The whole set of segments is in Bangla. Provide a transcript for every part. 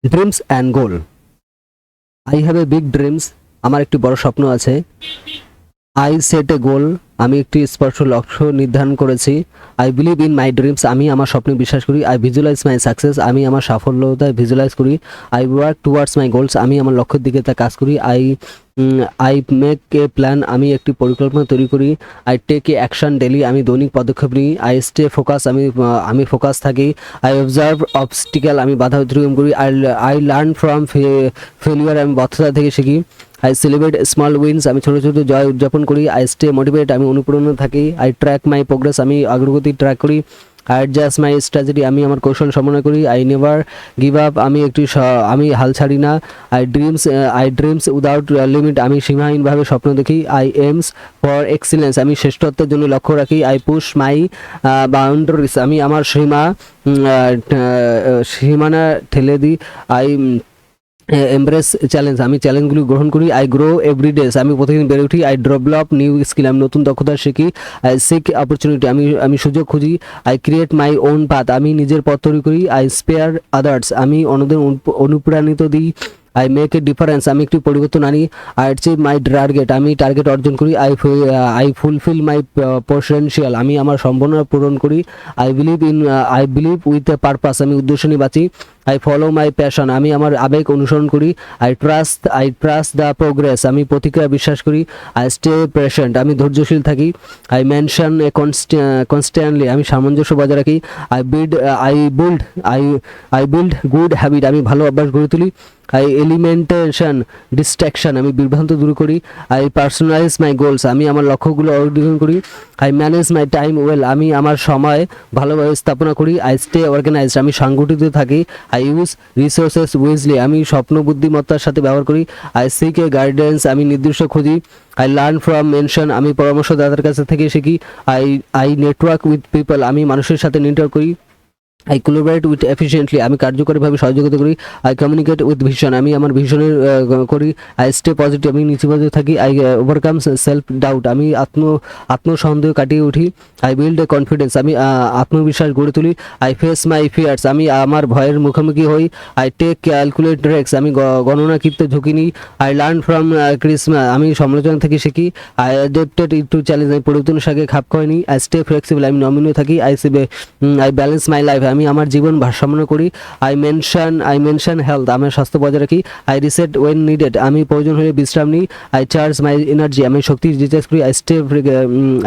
Dreams and goal. I have a big dreams, আমার একটি বড় স্বপ্ন আছে। আই সেট এ গোল, আমি একটি স্পষ্ট লক্ষ্য নির্ধারণ করেছি। I believe in my dreams, আমি আমার স্বপ্নে বিশ্বাস করি। আই ভিজুয়ালাইজ মাই সাকসেস, আমি আমার সাফল্যতায় ভিজুয়ালাইজ করি। I work towards my goals, আমি আমার লক্ষ্যের দিকে তা কাজ করি। আই মেক এ প্ল্যান, আমি একটি পরিকল্পনা তৈরি করি। I take a action daily, আমি দৈনিক পদক্ষেপ নিই। আই স্টে ফোকাস, আমি ফোকাস থাকি। আই অবজার্ভ অবস্টিক্যাল, আমি বাধা অতিক্রম করি। আই লার্ন ফ্রম ফেলিওর, আমি ব্যর্থতা থেকে শিখি। আই সেলিব্রেট স্মল উইন্স, আমি ছোটো ছোটো জয় উদযাপন করি। আই স্টে মোটিভেট, আমি অনুপ্রেরণা থাকি। আই ট্র্যাক মাই প্রোগ্রেস, আমি অগ্রগতি ট্র্যাক করি। আই অ্যাডজাস্ট মাই স্ট্র্যাটেজি, আমি আমার কৌশল সমন্বয় করি। আই নেভার গিভ আপ, আমি হাল ছাড়ি না। আই ড্রিমস উইদাউট লিমিট, আমি সীমাহীনভাবে স্বপ্ন দেখি। আই এইমস ফর এক্সিলেন্স, আমি শ্রেষ্ঠত্বের জন্য লক্ষ্য রাখি। আই পুশ মাই বাউন্ডারিজ, আমি আমার সীমানা ঠেলে দিই। আই এমব্রেস চ্যালেঞ্জ, আমি চ্যালেঞ্জগুলি গ্রহণ করি। আই গ্রো এভরিডেস, আমি প্রতিদিন বেড়ে উঠি। আই ডেভেলপ নিউ স্কিল, আমি নতুন দক্ষতা শিখি। আই সিক অপরচুনিটি, আমি সুযোগ খুঁজি। I create my own path, আমি নিজের পথ তৈরি করি। আই স্পেয়ার আদার্স, আমি অন্যদের অনুপ্রাণিত দিই। আই মেক এ ডিফারেন্স, আমি একটি পরিবর্তন আনি। আই অ্যাচিভ মাই টার্গেট, আমি টার্গেট অর্জন করি। আই ফুলফিল মাই পোটেনশিয়াল, আমি আমার সম্ভাবনা পূরণ করি। I believe with a purpose, আমি উদ্দেশ্য নিয়ে বাঁচি। আই ফলো মাই প্যাশন, আমি আমার আবেগ অনুসরণ করি। আই ট্রাস্ট দ্য প্রোগ্রেস, আমি প্রতিক্রিয়া বিশ্বাস করি। আই স্টে পেশেন্ট, আমি ধৈর্যশীল থাকি। আই মেনশন এ কনস্ট্যান্টলি, আমি সামঞ্জস্য বজায় রাখি। I build I build I I build good habit, আমি ভালো অভ্যাস গড়ে তুলি। আই এলিমেন্টেশন ডিস্ট্রাকশন, আমি বিভ্রান্ত দূর করি। আই পার্সোনালাইজ মাই গোলস, আমি আমার লক্ষ্যগুলো অর্জন করি। I manage my time well, আমি আমার সময় ভালোভাবে স্থাপনা করি। আই স্টে অর্গানাইজড, আমি সংগঠিত থাকি। আই ইউজ রিসোর্সেস উইজলি, আমি স্বপ্ন বুদ্ধিমত্তার সাথে ব্যবহার করি। আই সিক এ গাইডেন্স, আমি নির্দিষ্ট খুঁজি। আই লার্ন ফ্রম মেনশন, আমি পরামর্শদাতার কাছে থেকে শিখি। আই নেটওয়ার্ক উইথ পিপল, আমি মানুষের সাথে নেটওয়ার্ক করি। আই কোলাবরেট উইথ এফিসিয়েন্টলি, আমি কার্যকরীভাবে সহযোগিতা করি। আই কমিউনিকেট উইথ ভিশন, আমি আমার ভিশনের করি। আই স্টে পজিটিভ, আমি নেতিবাচক থাকি। আই ওভারকাম সেলফ ডাউট, আমি আত্মসন্দেহ কাটিয়ে উঠি। আই বিল্ড এ কনফিডেন্স, আমি আত্মবিশ্বাস গড়ে তুলি। আই ফেস মাই ফিয়ার্স, আমি আমার ভয়ের মুখোমুখি হই। আই টেক ক্যালকুলেট রিস্ক, আমি গণনাকৃত ঝুঁকি নিই। আই লার্ন ফ্রম ক্রিসমাস, আমি সমালোচনা থেকে শিখি। আই অ্যাডাপ্টেড টু চ্যালেঞ্জ, আমি পরিবর্তনের সাথে খাপ খাওয়াই নিই। আই স্টে ফ্লেক্সিবল, আমি নমনীয় থাকি। আই ব্যালেন্স মাই লাইফ, আমি আমার জীবন ভারসাম্য করি। আই মেনশন হেলথ, আমার স্বাস্থ্য বজায় রাখি। আই রিসেট ওয়েন নিডেড, আমি প্রয়োজন হলে বিশ্রাম নিই। আই চার্জ মাই এনার্জি, আমি শক্তি রিচার্জ করি।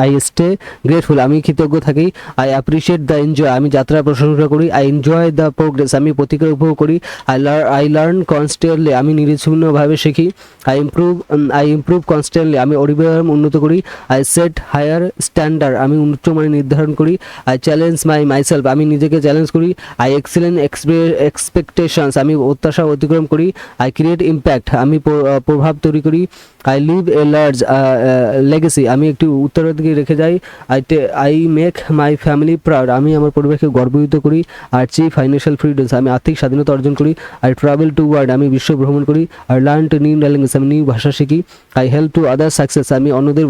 আই স্টে গ্রেটফুল, আমি কৃতজ্ঞ থাকি। আই অ্যাপ্রিসিয়েট দ্য এনজয়, আমি যাত্রার প্রশংসা করি। আই এনজয় দ্য প্রোগ্রেস, আমি প্রতিক্রিয়া উপভোগ করি। আই লার্ন কনস্ট্যান্টলি, আমি নিরবিচ্ছিন্নভাবে শিখি। আই ইমপ্রুভ কনস্ট্যান্টলি, আমি অবিরাম উন্নত করি। আই সেট হায়ার স্ট্যান্ডার্ড, আমি উচ্চমানের নির্ধারণ করি। আই চ্যালেঞ্জ মাইসেলফ, আমি নিজেকে চ্যালেঞ্জ করি। আই এক্সেলেন্ট এক্সপেকটেশনস, আমি প্রত্যাশা অতিক্রম করি। আই ক্রিয়েট ইম্প্যাক্ট, আমি প্রভাব তৈরি করি। I leave a large legacy, আমি একটি উত্তরাধিকারী রেখে যাই। I make my family proud, আমি আমার পরিবারকে গর্বিত করি। আর ফাইন্যান্সিয়াল ফ্রিডমস, আমি আর্থিক স্বাধীনতা অর্জন করি। আই ট্রাভেল টু ওয়ার্ল্ড, আমি বিশ্ব ভ্রমণ করি। I learn to new language, আমি নিউ ভাষা শিখি। I help to other success, আমি অন্যদের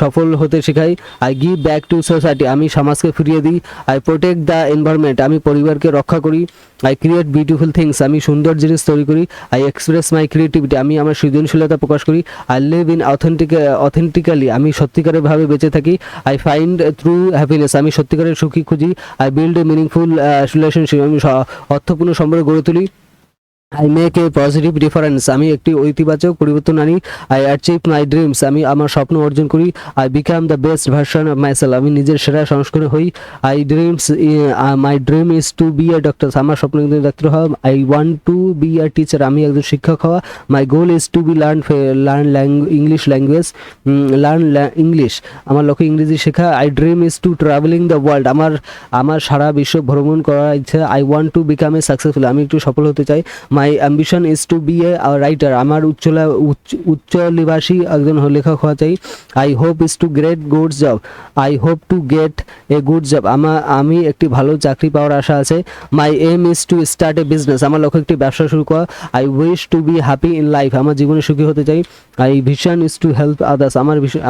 সফল হতে শেখাই। I give back to society, আমি সমাজকে ফিরিয়ে দিই। আই প্রোটেক্ট দ্য এনভায়রনমেন্ট, আমি পরিবারকে রক্ষা করি। আই ক্রিয়েট বিউটিফুল থিংস, আমি সুন্দর জিনিস তৈরি করি। আই এক্সপ্রেস মাই ক্রিয়েটিভিটি, আমি আমার সৃজনশীলতা প্রকাশ করি। আই লিভ ইন অথেন্টিক্যালি, আমি সত্যিকারেরভাবে বেঁচে থাকি। আই ফাইন্ড থ্রু হ্যাপিনেস, আমি সত্যিকারের সুখী খুঁজি। I build a meaningful relationship, আমি অর্থপূর্ণ সম্পর্ক গড়ে তুলি। I make a positive difference, আমি একটি ঐতিবাচক পরিবর্তন আনি। আই অ্যাচিভ মাই ড্রিমস, আমি আমার স্বপ্ন অর্জন করি। I become the best version of myself, আমি নিজের সেরা সংস্করণ হই। My dream is to be a doctor, আমার স্বপ্ন কিন্তু ডাক্তার হওয়া। I want to be a teacher, আমি একজন শিক্ষক হওয়া। My goal is to be English language, English, আমার লক্ষ্য ইংরেজি শেখা। I dream is to travelling the world, আমার সারা বিশ্ব ভ্রমণ করার ইচ্ছা। I want to become a successful, আমি একটু সফল হতে চাই। My ambition is to be a writer, আমার উচ্চলিভাষী একজন লেখক হওয়া চাই। I hope is to get good job, I hope to get a good job, আমি একটি ভালো চাকরি পাওয়ার আশা আছে। My aim is to start a business, আমার লক্ষ্য একটি ব্যবসা শুরু করা। I wish to be happy in life, আমার জীবনে সুখী হতে চাই। I vision is to help others,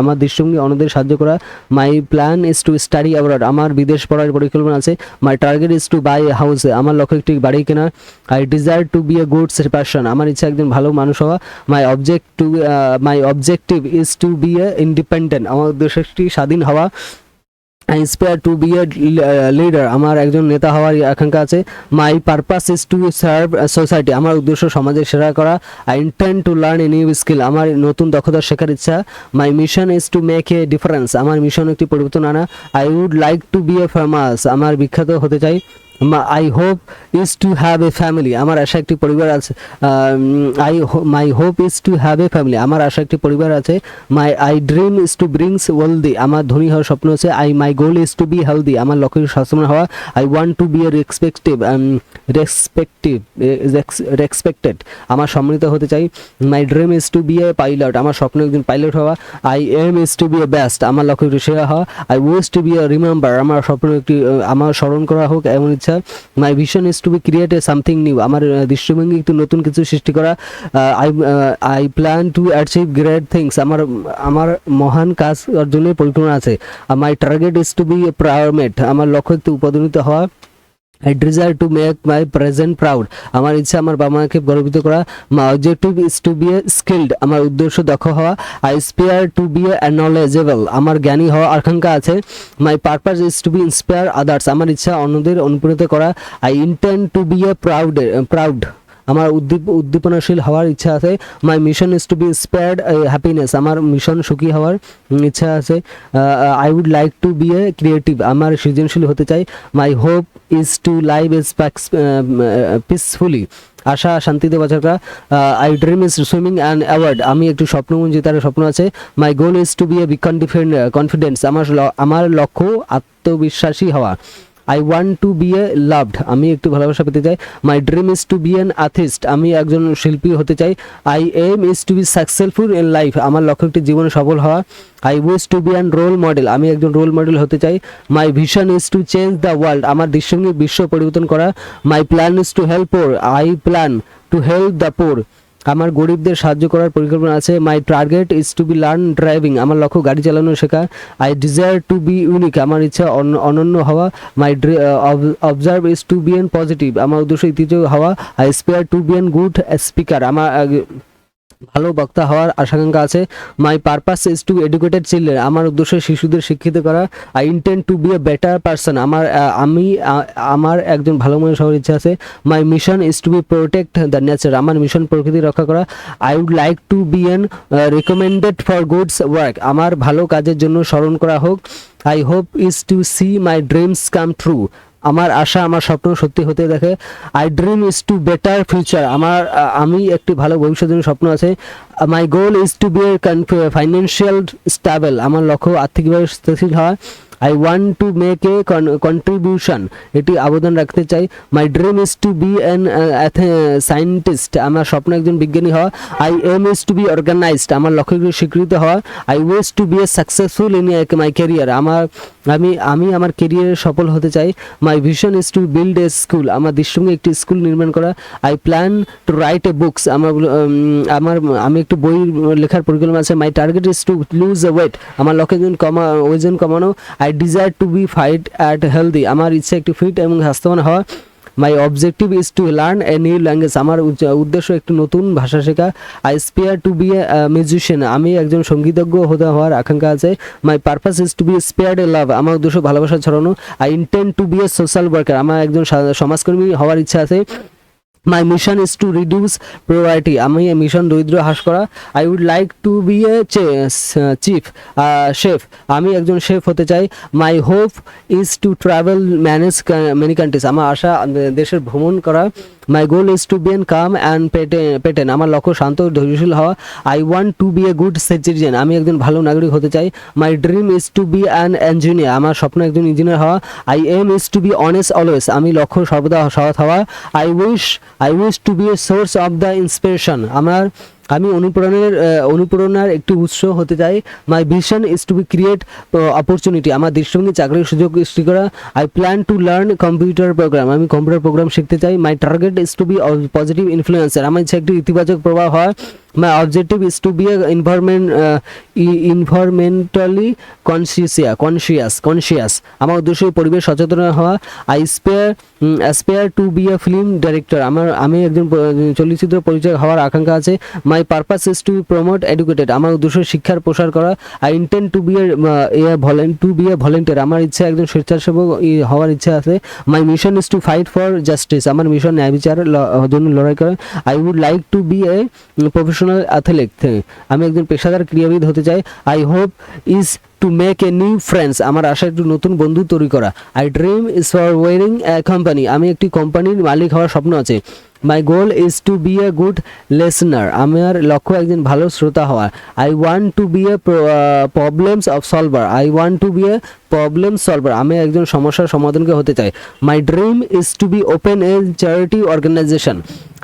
আমার দৃষ্টিভঙ্গি অন্যদের সাহায্য করা। My plan is to study abroad, আমার বিদেশ পড়ার পরিকল্পনা আছে। My target is to buy a house, আমার লক্ষ্য একটি বাড়ি কেনা। I desire to be a good person, আমার ইচ্ছা একজন ভালো মানুষ হওয়া। My objective is to be a independent, আমার উদ্দেশ্য একটি স্বাধীন হওয়া। I inspire to be a leader, আমার একজন নেতা হওয়ার আকাঙ্ক্ষা আছে। My purpose is to serve society, আমার উদ্দেশ্য সমাজের সেবা করা। I intend to learn a new skill, আমার নতুন দক্ষতা শেখার ইচ্ছা। My mission is to make a difference, আমার মিশন একটি পরিবর্তন আনা। I would like to be a famous, আমার বিখ্যাত হতে চাই। I hope is to have a family, আমার আশা একটি পরিবার আছে। My hope is to have a family, আমার আশা একটি পরিবার আছে। I dream is to brings wealthy, আমার ধনী হওয়ার স্বপ্ন আছে। My goal is to be healthy, আমার লক্ষ্য স্বাস্থ্যবান হওয়া। I want to be a respected, আমার সম্মানিত হতে চাই। My dream is to be a pilot, আমার স্বপ্ন একজন পাইলট হওয়া। I aim is to be a best, আমার লক্ষ্য একটি সেরা হওয়া। I wish to be a remember, আমার স্বপ্ন একটি আমার স্মরণ করা হোক এমন ইচ্ছা। My vision is to be create a something new, আমার দৃষ্টিভঙ্গি একটু নতুন কিছু সৃষ্টি করা। I plan to achieve great things, আমার মহান কাজ অর্জনের পরিকল্পনা আছে। My target is to be a proud, আমার লক্ষ্য একটু উপনীত হওয়া। I desire to make my present proud, আমার ইচ্ছা আমার বাবা মাকে গর্বিত করা। My objective is to be a skilled, আমার উদ্দেশ্য দক্ষ হওয়া। I aspire to be a knowledgeable, আমার জ্ঞানী হওয়ার আকাঙ্ক্ষা আছে। My purpose is to be inspire others, আমার ইচ্ছা অন্যদের অনুপ্রাণিত করা। I intend to be a proud, আমার উদ্দীপনাশীল হওয়ার ইচ্ছা আছে। My mission is to be inspired happiness, আমার মিশন সুখী হওয়ার ইচ্ছা আছে। I would like to be a creative, আমার সৃজনশীল হতে চাই। My hope is to live is peacefully, আশা শান্তিতে বাঁচার। I dream is swimming and award, আমি একটু স্বপ্ন জেতার স্বপ্ন আছে। My goal is to be a beacon confidence, আমার লক্ষ্য আত্মবিশ্বাসী হওয়া। I want to be a loved, আমি একটু ভালোবাসা পেতে চাই। My dream is to be an artist, আমি একজন শিল্পী হতে চাই। I aim is to be successful in life, আমার লক্ষ্য একটি জীবনে সফল হওয়া। I wish to be an role model, আমি একজন রোল মডেল হতে চাই। My vision is to change the world, আমার দৃষ্টিভঙ্গি বিশ্ব পরিবর্তন করা। My plan is to help poor, I plan to help the poor, আমার গরিবদের সাহায্য করার পরিকল্পনা আছে। My target is to be learn driving, আমার লক্ষ্য গাড়ি চালানো শেখা। I desire to be unique, আমার ইচ্ছা অনন্য হওয়া। My observe is to be an positive, আমার উদ্দেশ্য ইতিবাচক হওয়া। I aspire to be an good speaker, আমার ভালো বক্তা হওয়ার আশাকাঙ্ক্ষা আছে। My purpose is two educated children, আমার উদ্দেশ্য শিশুদের শিক্ষিত করা। I intend to be a better person, আমার একজন ভালো মানুষ হওয়ার ইচ্ছা আছে। My mission is to be protect the nature, আমার মিশন প্রকৃতি রক্ষা করা। I would like to be an recommended for goods work, আমার ভালো কাজের জন্য স্মরণ করা হোক। I hope is to see my dreams come true, আমার আশা আমার স্বপ্ন সত্যি হতে দেখে। I dream is two better future, আমি একটি ভালো ভবিষ্যতের স্বপ্ন আছে। My goal is to be financial stable, আমার লক্ষ্য আর্থিকভাবে স্থিতিশীল হওয়া। I want to make a contribution, এটি আবেদন রাখতে চাই। My dream is to be an scientist, আমার স্বপ্ন একজন বিজ্ঞানী হওয়া। I aim is to be organised, আমার লক্ষ্যগুলি স্বীকৃত হওয়া। I wish to be a successful in my career, আমি আমার ক্যারিয়ারে সফল হতে চাই। My vision is to build a school, আমার দৃষ্টিভঙ্গি একটি স্কুল নির্মাণ করা। I plan to write a books, আমি একটু বই লেখার পরিকল্পনা আছে। My target is to lose a weight, আমার লক্ষ্য ওজন কমানো। I desire to be fit and healthy, আমার ইচ্ছা একটু ফিট এবং স্বাস্থ্যবান হওয়া। My objective is to learn a new language, আমার উদ্দেশ্য একটু নতুন ভাষা শেখা। I aspire to be a musician, আমি একজন সঙ্গীতজ্ঞ হওয়ার আকাঙ্ক্ষা আছে। My purpose is to be spared a love, আমার উদ্দেশ্য ভালোবাসা ছড়ানো। I intend to be a social worker, আমার একজন সমাজকর্মী হওয়ার ইচ্ছা আছে। My mission is to reduce poverty, আমি মিশন দরিদ্র হ্রাস করা। I would like to be a chef, আমি একজন শেফ হতে চাই। My hope is to travel manage many countries, আমার আশা দেশের ভ্রমণ করা। My goal is to be N calm and patient আমার লক্ষ্য শান্ত ও ধৈর্যশীল হওয়া। I want to be a good citizen আমি একজন ভালো নাগরিক হতে চাই। My dream is to be an engineer আমার স্বপ্ন একজন ইঞ্জিনিয়ার হওয়া। I aim is to be honest always আমি লক্ষ্য সর্বদা সৎ হওয়া। I wish to be a source of the inspiration আমি অনুপ্রেরণার একটি উৎস হতে চাই। My vision is to be create opportunity আমার দৃষ্টিভঙ্গি চাকরির সুযোগ সৃষ্টি করা। I plan to learn computer program আমি কম্পিউটার প্রোগ্রাম শিখতে চাই। My target is to be positive influencer আমার ইচ্ছা একটি ইতিবাচক প্রভাব হয়। My objective is to be environmentally conscious আমার উদ্দেশ্য পরিবেশ সচেতন হওয়া। I aspire to be a film director আমি একজন চলচ্চিত্র পরিচালক হওয়ার আকাঙ্ক্ষা আছে। My purpose is to promote educated আমার উদ্দেশ্য শিক্ষার প্রসার করা। I intend to be A volunteer আমার ইচ্ছা একজন স্বেচ্ছাসেবক হওয়ার ইচ্ছা আছে। My mission is to fight for justice আমার মিশন ন্যায় বিচারের জন্য লড়াই করা। I would like to be a professional athlete আমি একজন পেশাদার ক্রীড়াবিদ হতে চাই। I hope is to make a new friends আমার আশা একটু নতুন বন্ধু তৈরি করা। I dream is for wearing a company আমি একটি কোম্পানির মালিক হওয়ার স্বপ্ন আছে। My goal is to be a good listener আমার লক্ষ্য একজন ভালো শ্রোতা হওয়া। I want to be a problem solver আমি একজন সমস্যার সমাধানকে হতে চাই। My dream is to be open a charity organisation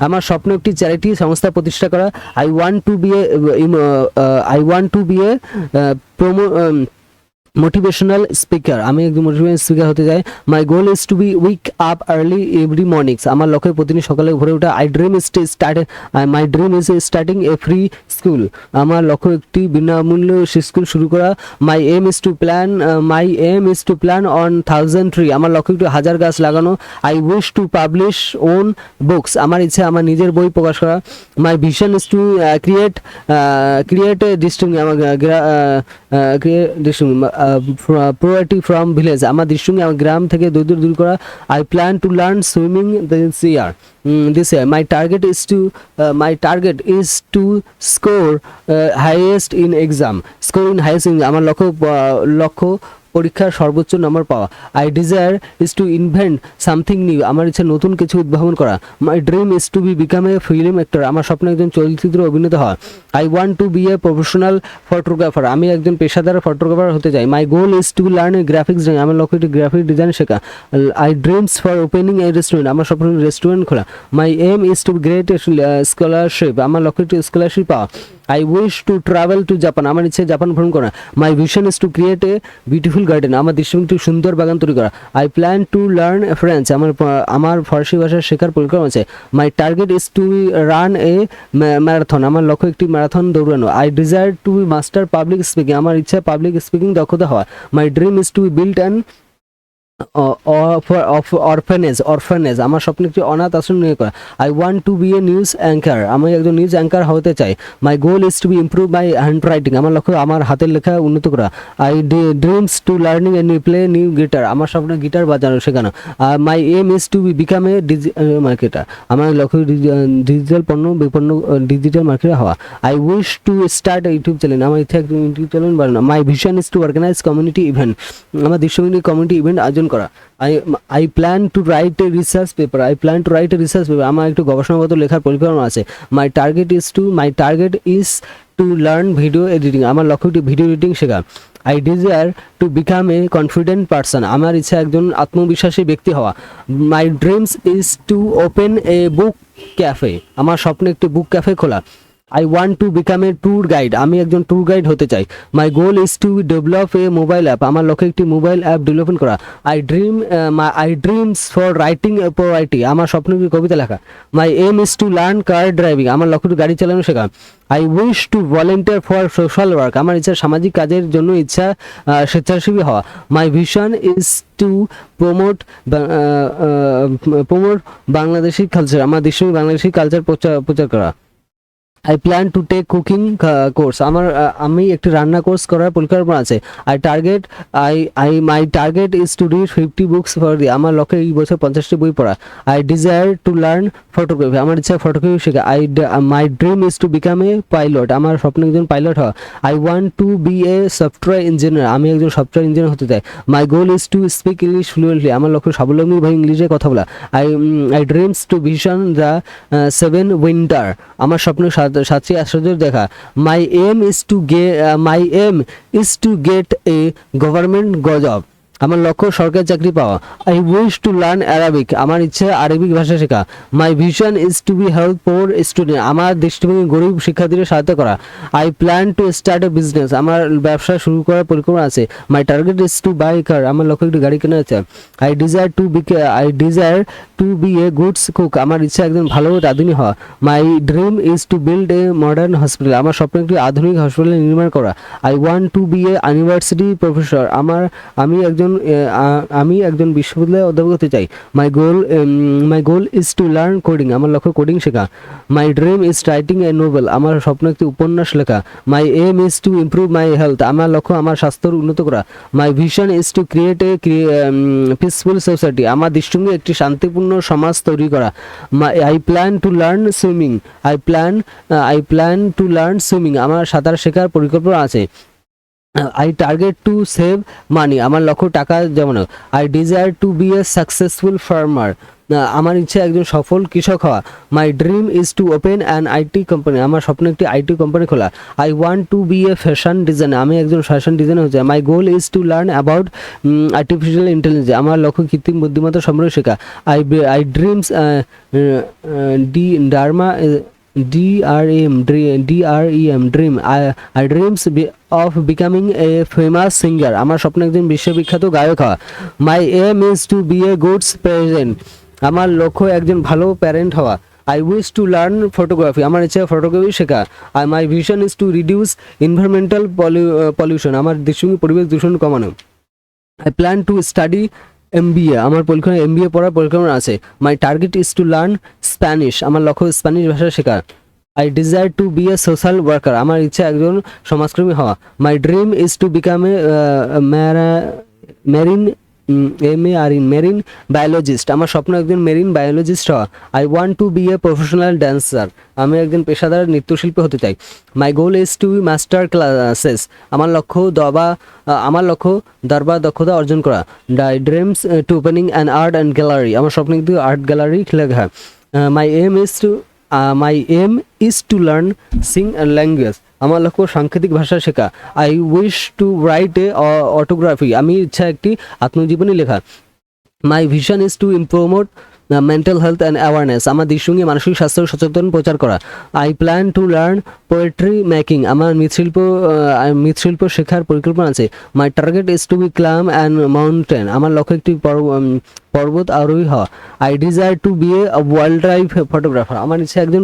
আমার স্বপ্ন একটি চ্যারিটি সংস্থা প্রতিষ্ঠা করা। I want to be a motivational speaker আমি একজন মোটিভেশনাল স্পিকার হতে চাই। My goal is to be wake up early every mornings আমার লক্ষ্য প্রতিদিন সকালে ভোরে ওঠা। My dream is starting a free school আমার লক্ষ্য একটি বিনামূল্য স্কুল শুরু করা। My aim is to plan on 1000 tree আমার লক্ষ্য একটি 1000 গাছ লাগানো। I wish to publish own books আমার ইচ্ছা আমার নিজের বই প্রকাশ করা। My vision is to create district আমার প্রয়ারিটি ফ্রম ভিলেজ আমার দৃষ্টিভঙ্গি আমার গ্রাম থেকে দূর করা। I plan to learn swimming this year my target is to score highest in exam আমার লক্ষ্য পরীক্ষার সর্বোচ্চ নম্বর পাওয়া। I desire is to invent something new আমার ইচ্ছা নতুন কিছু উদ্ভাবন করা। My dream is to become a film actor আমার স্বপ্ন একজন চলচ্চিত্র অভিনেতা হওয়া। I want to be a professional photographer আমি একজন পেশাদার ফটোগ্রাফার হতে চাই। My goal is to learn A graphics design আমার লক্ষ্য একটি গ্রাফিক ডিজাইন শেখা। I dreams for opening a restaurant আমার স্বপ্ন রেস্টুরেন্ট খোলা। My aim is to great scholarship আমার লক্ষ্য একটি স্কলারশিপ পাওয়া। I wish to travel to Japan আমার ইচ্ছে জাপান ভ্রমণ করা। My vision is to create a beautiful garden আমার দৃষ্টিভঙ্গি সুন্দর বাগান তৈরি করা। I plan to learn French আমার ফার্সি ভাষা শেখার পরিকল্পনা আছে। My target is to run a marathon আমার লক্ষ্য একটি ম্যারাথন দৌড়ানো। I desire to master public speaking আমার ইচ্ছা পাবলিক স্পিকিং দক্ষতা হওয়া। My dream is to build and orphanage আমার স্বপ্ন একটি অনাথ আশ্রম নিয়ে করা। I want to be a news anchor আমি একজন নিউজ অ্যাঙ্কার হতে চাই। My goal is to be improve my handwriting আমার লক্ষ্য আমার হাতের লেখা উন্নত করা। I dreams to learning a play new guitar আমার স্বপ্ন গিটার বাজানো শেখানো। My aim is to become a marketer আমার লক্ষ্য ডিজিটাল ডিজিটাল মার্কেটার হওয়া। I wish to start YouTube channel আমার ইচ্ছা একটি ইউটিউব চ্যানেল বানানো। My vision is to organise community event আমার দৃশ্যমিনী কমিউনিটি ইভেন্ট আয়োজন করা। I plan to write a research paper আমার একটু গবেষণাগত লেখার পরিকল্পনা আছে। My target is to learn video editing আমার লক্ষ্য একটি ভিডিও এডিটিং শেখা। I desire to become a confident person আমার ইচ্ছা একজন আত্মবিশ্বাসী ব্যক্তি হওয়া। My dreams is to open a book cafe আমার স্বপ্ন একটি বুক ক্যাফে খোলা। I want to become a tour guide আমি একজন ট্যুর গাইড হতে চাই। My goal is to develop a mobile app আমার লক্ষ্য একটি মোবাইল অ্যাপ ডেভেলপমেন্ট করা। I dreams for writing a poetry আমার স্বপ্ন একটি কবিতা লেখা। My aim is to learn car driving আমার লক্ষ্য গাড়ি চালানো শেখা। I wish to volunteer for social work আমার ইচ্ছা সামাজিক কাজের জন্য স্বেচ্ছাসেবী হওয়া। My vision is to promote Bangladeshi culture আমার দেশের বাংলাদেশি কালচার প্রচার করা। I plan to take cooking course, আমি একটি রান্না কোর্স করার পরিকল্পনা আছে। My target is to read 50 books for the, আমার লক্ষ্য এই বছর 50টি বই পড়া। I desire to learn photography, আমার ইচ্ছা ফটোগ্রাফি শেখা। My dream is to become a pilot, আমার স্বপ্ন একজন পাইলট হওয়া। I want to be a software engineer, আমি একজন সফটওয়্যার ইঞ্জিনিয়ার হতে চাই। My goal is to speak English fluently, আমার লক্ষ্য স্বাবলম্বীভাবে ইংলিশে কথা বলা। I dreams to vision the 7 winter, আমার স্বপ্ন সাতটি আশ্চর্য দেখা। মাই aim is to get a government job, আমার লক্ষ্য সরকারি চাকরি পাওয়া। I wish to learn Arabic, আমার ইচ্ছে আরবিক ভাষা শেখা। My vision is to be help for student, আমার দৃষ্টিভঙ্গি গরিব শিক্ষার্থীদের সহায়তা করা। I plan to start a business, আমার ব্যবসা শুরু করার পরিকল্পনা আছে। My target is to buy car, আমার লক্ষ্য একটি গাড়ি কেনা আছে। I desire to be a goods cook, আমার ইচ্ছা একজন ভালো রাঁধুনি হওয়া। My dream is to build a modern hospital, আমার স্বপ্ন একটি আধুনিক হাসপাতাল নির্মাণ করা। I want to be a university professor, আমি একজন বিশ্ববিদ্যালয়ে অধ্যাপক হতে চাই। My goal is to learn coding, আমার লক্ষ্য কোডিং শেখা। My dream is writing a novel, আমার স্বপ্ন একটি উপন্যাস লেখা। My aim is to improve my health, আমার লক্ষ্য আমার স্বাস্থ্য উন্নত করা। My vision is to create a peaceful society, আমার দৃষ্টিভঙ্গি একটি শান্তিপূর্ণ সমাজ তৈরি করা। I plan to learn swimming, আমার সাঁতার শেখার পরিকল্পনা আছে। I target to save money, আমার লক্ষ্য টাকা জমানো। I desire to be a successful farmer, আমার ইচ্ছা একজন সফল কৃষক হওয়া। My dream is to open an IT company, আমার স্বপ্ন একটি আইটি কোম্পানি খোলা। I want to be a fashion designer, আমি একজন ফ্যাশন ডিজাইনার হতে চাই। My goal is to learn about artificial intelligence, আমার লক্ষ্য কৃত্রিম বুদ্ধিমত্তা সম্পর্কে শেখা। আই ড্রিমস ডি ডার্মা DREM dream. I dreams of becoming a famous singer, আমার স্বপ্ন একজন বিশ্ববিখ্যাত গায়ক হওয়া। My aim is to be a goods present, আমার লক্ষ্য একজন ভালো প্যারেন্ট হওয়া। I wish to learn photography, আমার ইচ্ছা ফটোগ্রাফি শেখা। আর my vision is to reduce environmental pollution, আমার দৃষ্টিভঙ্গি পরিবেশ দূষণ কমানো। I plan to study MBA, আমার পরিকল্পনা MBA পড়ার পরিকল্পনা আছে। My target is to learn Spanish, আমার লক্ষ্য স্প্যানিশ ভাষা শেখা। I desire to be a social worker, আমার ইচ্ছা একজন সমাজকর্মী হওয়া। My dream is to become a marine marine biologist, আমার স্বপ্ন একজন মেরিন বায়োলজিস্ট হওয়া। I want to be a professional dancer, আমি একজন পেশাদার নৃত্যশিল্পী হতে চাই। My goal is to master classes, আমার লক্ষ্য দরবার দক্ষতা অর্জন করা। Die dreams to opening an art and gallery, আমার স্বপ্ন একটি আর্ট গ্যালারি লেখা। My aim is to learn sing and language, আমার লক্ষ্য সাংকেতিক ভাষা শেখা। I wish to write a autography, আমি ইচ্ছা একটি আত্মজীবনী লেখা। My vision is to promote mental health and awareness, আমার দৃষ্টিভঙ্গি মানসিক স্বাস্থ্য সচেতন প্রচার করা। I plan to learn poetry making, আমার মৃৎশিল্প শেখার পরিকল্পনা আছে। My target is to be climb and mountain, আমার লক্ষ্য একটি পর্বত আরোহী হওয়া। I desire to be a wild life photographer, আমার ইচ্ছা একজন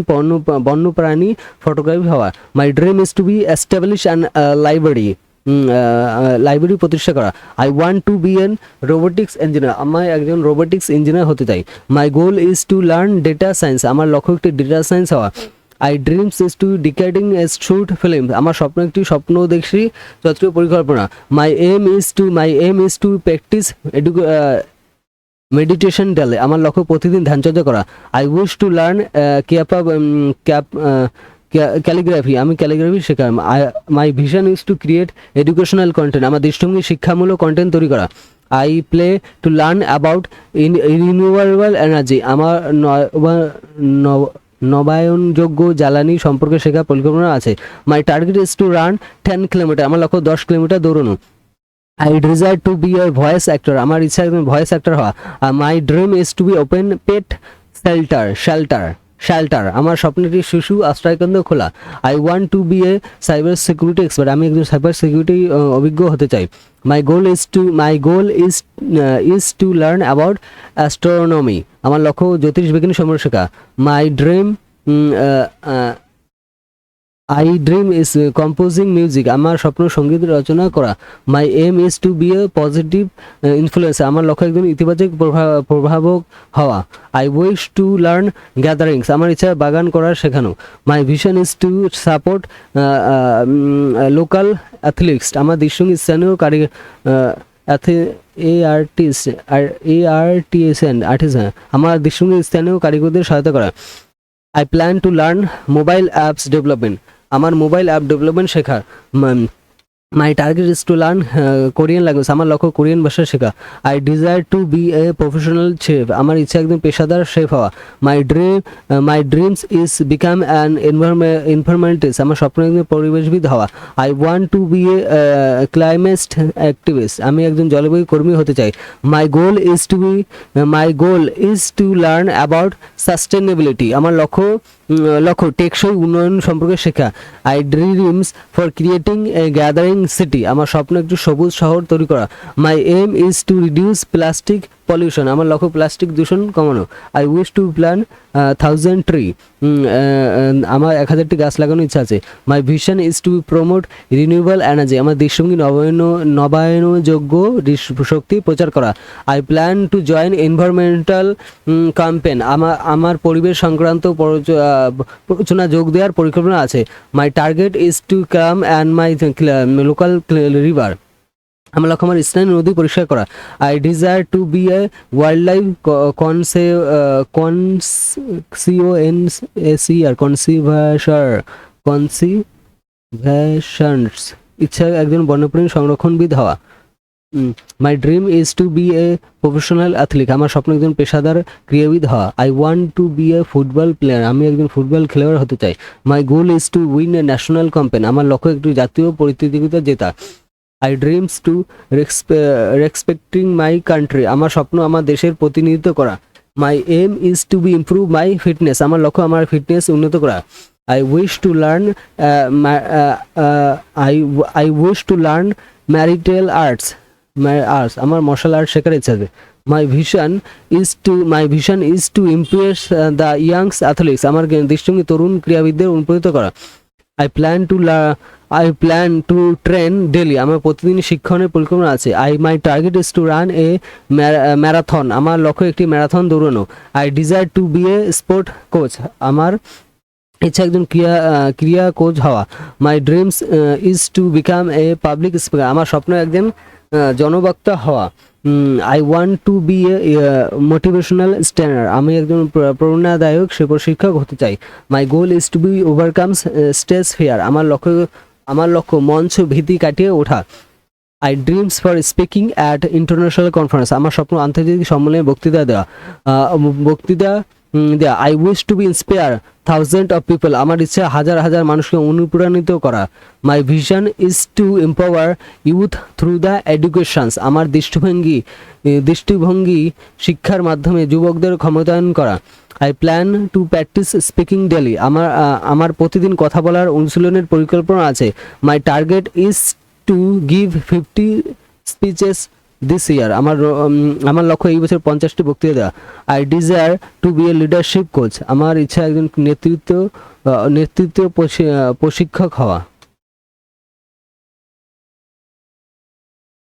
বন্যপ্রাণী ফটোগ্রাফি হওয়া। My dream is to be establish an library প্রতিষ্ঠা করা। I want to be an robotics engineer, আমি একজন রোবোটিক্স ইঞ্জিনিয়ার হতে চাই। My goal is to learn data science, আমার লক্ষ্য একটি ডেটা সায়েন্স হওয়া। I dreams is to directing a shoot film, আমার স্বপ্ন একটি স্বপ্নদর্শী চলচ্চিত্র পরিকল্পনা। My aim is to practice meditation daily, আমার লক্ষ্য প্রতিদিন ধ্যানচর্চা করা। I wish to learn calligraphy, আমি ক্যালিগ্রাফি শেখা। My vision is to create educational content, আমার দৃষ্টিভঙ্গি শিক্ষামূলক কন্টেন্ট তৈরি করা। I play to learn about renewable energy, আমার নবায়নযোগ্য জ্বালানি সম্পর্কে শেখার পরিকল্পনা আছে। My target is to run 10 kilometre, আমার লক্ষ্য 10 কিলোমিটার দৌড়ানো। I desire to be A voice actor, আমার ইচ্ছা একজন ভয়েস অ্যাক্টর হওয়া। My dream is to be open pet shelter, আমার স্বপ্নটি শিশু আশ্রয়কেন্দ্র খোলা। I want to be a cyber security expert, আমি একজন সাইবার সিকিউরিটি অভিজ্ঞ হতে চাই। My goal is to learn about astronomy, আমার লক্ষ্য জ্যোতিষবিজ্ঞানী সম্পর্কে শেখা। My dream I dream is composing music, আমার স্বপ্ন সঙ্গীত রচনা করা। My aim is to be a positive influence, আমার লক্ষ্য একজন ইতিবাচক প্রভাবক হওয়া। I wish to learn gatherings, আমার ইচ্ছা বাগান করার শেখানো। My vision is to support local athletics, আমার দৃষ্টিভঙ্গি স্থানীয় কারিগর আর্টিসান, আমার দৃষ্টিভঙ্গি স্থানীয় কারিগরদের সহায়তা করা। I plan to learn mobile apps development, আমার মোবাইল অ্যাপ ডেভেলপমেন্ট শেখার। My target is to learn Korean language, আমার লক্ষ্য কোরিয়ান ভাষা শেখা। I desire to be a professional chef, আমার ইচ্ছা একজন পেশাদার শেফ হওয়া। My dreams is become an environmentalist, আমার স্বপ্ন একজন পরিবেশবিদ হওয়া। I want to be a climate activist, আমি একজন জলবায়ু কর্মী হতে চাই। My goal is to learn about sustainability, আমার লক্ষ্য টেকসই উন্নয়ন সম্পর্কে শেখা। I dreams for creating a gathering city, আমার স্বপ্ন একটি সবুজ শহর তৈরি করা। My aim is to reduce plastic pollution, আমার লক্ষ্য প্লাস্টিক দূষণ কমানো। I wish to plan 1000 tree, আমার 1000টি গাছ লাগানোর ইচ্ছা আছে। My vision is to promote renewable energy, আমার দৃষ্টিভঙ্গি নবায়নযোগ্য শক্তি প্রচার করা। I plan to join environmental campaign, আমার পরিবেশ সংক্রান্ত প্রচনা যোগ দেওয়ার পরিকল্পনা আছে। My target is to come and my local river, আমার লক্ষ্য আমার স্থানীয় নদী পরিষ্কার করা। I desire to be a wild life conservers, ইচ্ছা একজন বন্যপ্রাণী সংরক্ষণবিদ হওয়া। My dream is to be a professional athlete, আমার স্বপ্ন একজন পেশাদার ক্রীড়াবিদ হওয়া। I want to be a football player, আমি একজন ফুটবল খেলোয়াড় হতে চাই। My goal is to win a national campaign, আমার লক্ষ্য একটি জাতীয় প্রতিযোগিতা জেতা। I dreams to respecting my country, আমার স্বপ্ন আমার দেশের প্রতিনিধিত্ব করা। My aim is to be improve my fitness, আমার লক্ষ্য আমার ফিটনেস উন্নত করা। I wish to learn marital arts, আমার মার্শাল আর্ট শেখার ইচ্ছা আছে। My vision is to impress the youngs athletes, আমার দৃষ্টিভঙ্গি তরুণ ক্রীড়াবিদদের অনুপ্রাণিত করা। I plan to train daily, আমার প্রতিদিন শিক্ষণের পরিকল্পনা আছে। My target is to run a marathon, আমার লক্ষ্য একটি ম্যারাথন দৌড়ানো। I desire to be a sport coach, আমার ইচ্ছা একজন ক্রিয়া কোচ হওয়া। My dreams is to become a public speaker, আমার স্বপ্ন একজন জনবক্তা হওয়া। I want to be a motivational stander, আমি একজন প্রেরণাদায়ক শিক্ষক হতে চাই। My goal is to be overcome stage fear, আমার লক্ষ্য মঞ্চ ভীতি কাটিয়ে ওঠা। I dreams for speaking at international conference, আমার স্বপ্ন আন্তর্জাতিক সম্মেলনে বক্তৃতা দেওয়া। I wish to be inspire thousand of people, আমার ইচ্ছা হাজার হাজার মানুষকে অনুপ্রাণিত করা। My vision is to empower youth through the educations, আমার দৃষ্টিভঙ্গি শিক্ষার মাধ্যমে যুবকদের ক্ষমতায়ন করা। I plan to practice speaking daily, আমার প্রতিদিন কথা বলার অনুশীলনের পরিকল্পনা আছে। My target is to give 50 speeches this year, আমার লক্ষ্য এই বছর 50টি বক্তৃতা দেওয়া। I desire to be a leadership coach, আমার ইচ্ছা একজন নেতৃত্ব প্রশিক্ষক হওয়া।